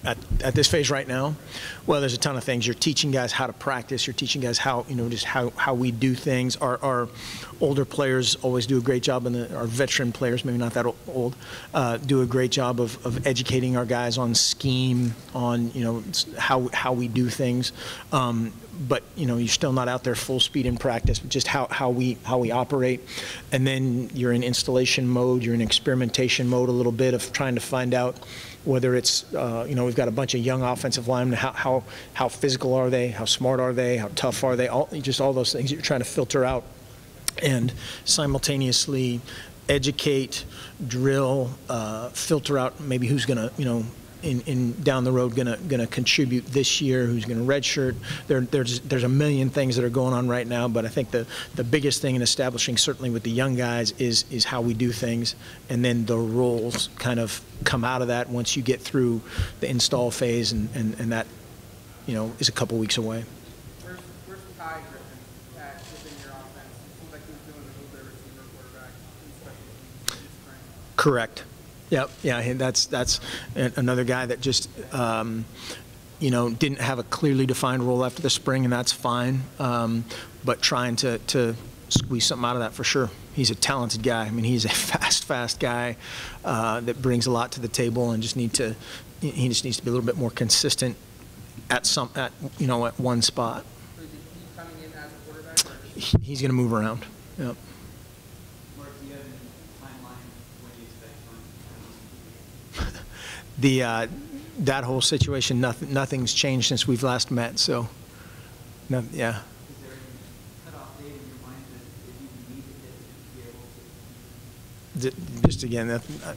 At this phase right now, well, there's a ton of things. You're teaching guys how to practice. You're teaching guys how, just how we do things. Our older players always do a great job, and our veteran players, maybe not that old, do a great job of educating our guys on scheme, on, how we do things. But you're still not out there full speed in practice, just how we operate. And then you're in installation mode, you're in experimentation mode a little bit of trying to find out whether it's we've got a bunch of young offensive linemen, how physical are they, how smart are they, how tough are they, all those things that you're trying to filter out, and simultaneously educate, drill, filter out maybe who's going to down the road gonna contribute this year, who's gonna redshirt. There's a million things that are going on right now, but I think the biggest thing in establishing, certainly with the young guys, is how we do things, and then the roles kind of come out of that once you get through the install phase, and that is a couple weeks away. Where's Ty Griffin at within your offense? It seems like he was doing a little bit of receiver quarterback in special teams this spring. Correct. Yep. Yeah, that's another guy that just didn't have a clearly defined role after the spring, and that's fine. But trying to squeeze something out of that for sure. He's a talented guy. I mean, he's a fast guy that brings a lot to the table, and he just needs to be a little bit more consistent at one spot. So is he coming in as a quarterback? He's going to move around. Yep. That whole situation, nothing's changed since we've last met. So, yeah. Is there any cutoff date in your mind that if you need to hit to be able to? Just again,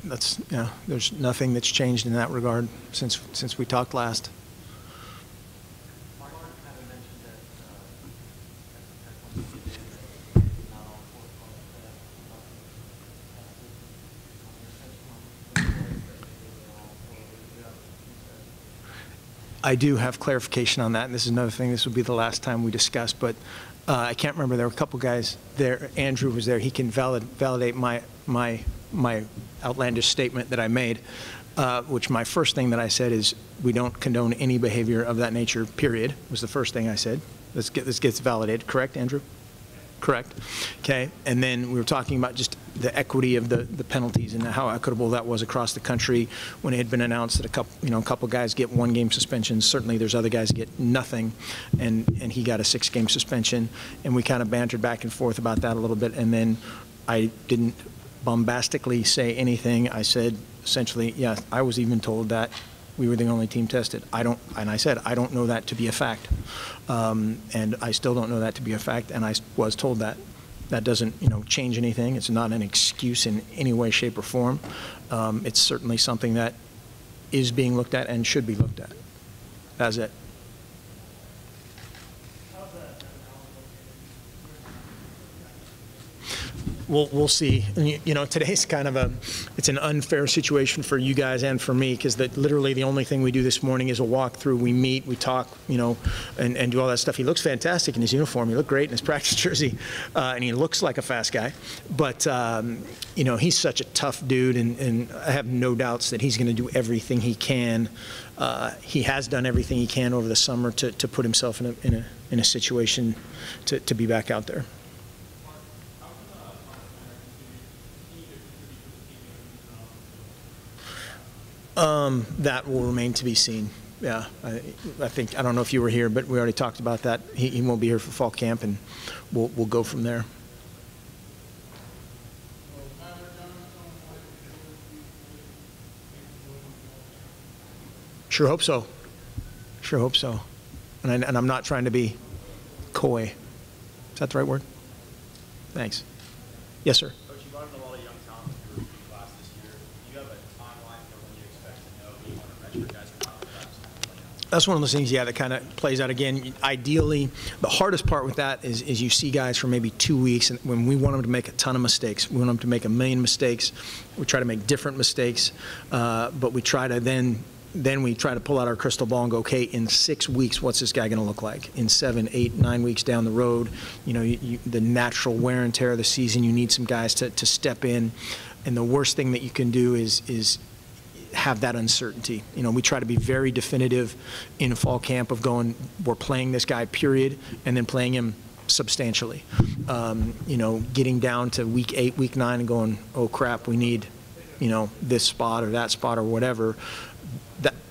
that's there's nothing that's changed in that regard since we talked last. I do have clarification on that, and this is another thing. This will be the last time we discuss, but I can't remember. There were a couple guys there. Andrew was there. He can validate my outlandish statement that I made, which my first thing that I said is we don't condone any behavior of that nature. Period. Was the first thing I said. This gets validated. Correct, Andrew? Correct. Okay. And then we were talking about just the equity of the penalties and how equitable that was across the country when it had been announced that a couple guys get 1-game suspensions. Certainly there's other guys that get nothing, and he got a 6-game suspension, and we kind of bantered back and forth about that a little bit, and then I didn't bombastically say anything. I said essentially, yeah, I was even told that we were the only team tested. I said I don't know that to be a fact, and I still don't know that to be a fact, and I was told that. That doesn't, change anything. It's not an excuse in any way, shape, or form. It's certainly something that is being looked at and should be looked at. That's it. We'll see. Today's kind of it's an unfair situation for you guys and for me, because literally the only thing we do this morning is a walkthrough. We meet, we talk, and do all that stuff. He looks fantastic in his uniform. He looked great in his practice jersey, and he looks like a fast guy. But he's such a tough dude, and I have no doubts that he's going to do everything he can. He has done everything he can over the summer to put himself in a situation to be back out there. That will remain to be seen. Yeah, I think, I don't know if you were here, but we already talked about that. He won't be here for fall camp, and we'll go from there. Sure hope so. Sure hope so. And I'm not trying to be coy. Is that the right word? Thanks. Yes, sir. Coach, you brought in a lot of young talent in your recruiting class this year. Do you have a timeline for when you expect to know if you want to redshirt guys or not? That's one of those things, yeah, that kind of plays out again. Ideally, the hardest part with that is you see guys for maybe 2 weeks, and when we want them to make a ton of mistakes, we want them to make a million mistakes. We try to make different mistakes, but we try to then we try to pull out our crystal ball and go, okay, in 6 weeks, what's this guy going to look like? In 7, 8, 9 weeks down the road, the natural wear and tear of the season, you need some guys to step in. And the worst thing that you can do is have that uncertainty. You know, we try to be very definitive in fall camp of going, we're playing this guy, period, and then playing him substantially. You know, getting down to week 8, week 9 and going, oh crap, we need, you know, this spot or that spot or whatever,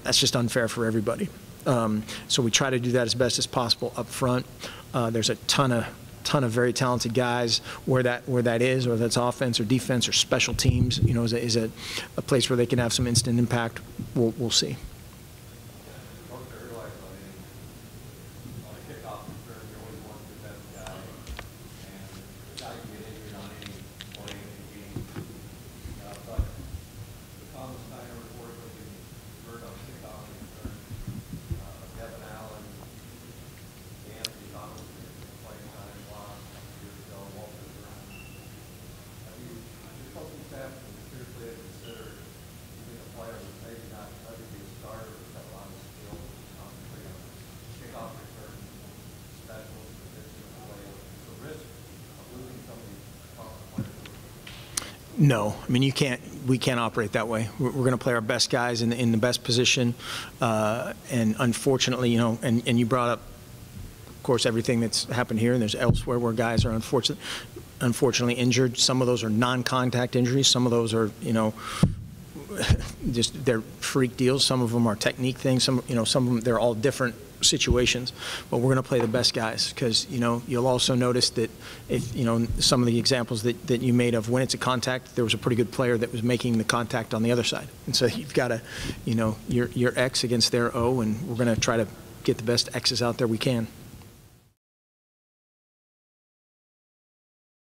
that's just unfair for everybody. So we try to do that as best as possible up front. There's a ton of very talented guys where that is, whether that's offense or defense or special teams, you know, is a place where they can have some instant impact. We'll see. No, I mean we can't operate that way. We're going to play our best guys in the best position, and unfortunately, you know, and you brought up, of course, everything that's happened here, and there's elsewhere where guys are unfortunately injured. Some of those are non-contact injuries. Some of those are, you know, just they're freak deals. Some of them are technique things. Some of them, they're all different situations, but we're going to play the best guys, because, you know, you'll also notice that if, you know, some of the examples that you made of when it's a contact, there was a pretty good player that was making the contact on the other side, and so you've got to, you know, your X against their O, and we're going to try to get the best X's out there we can.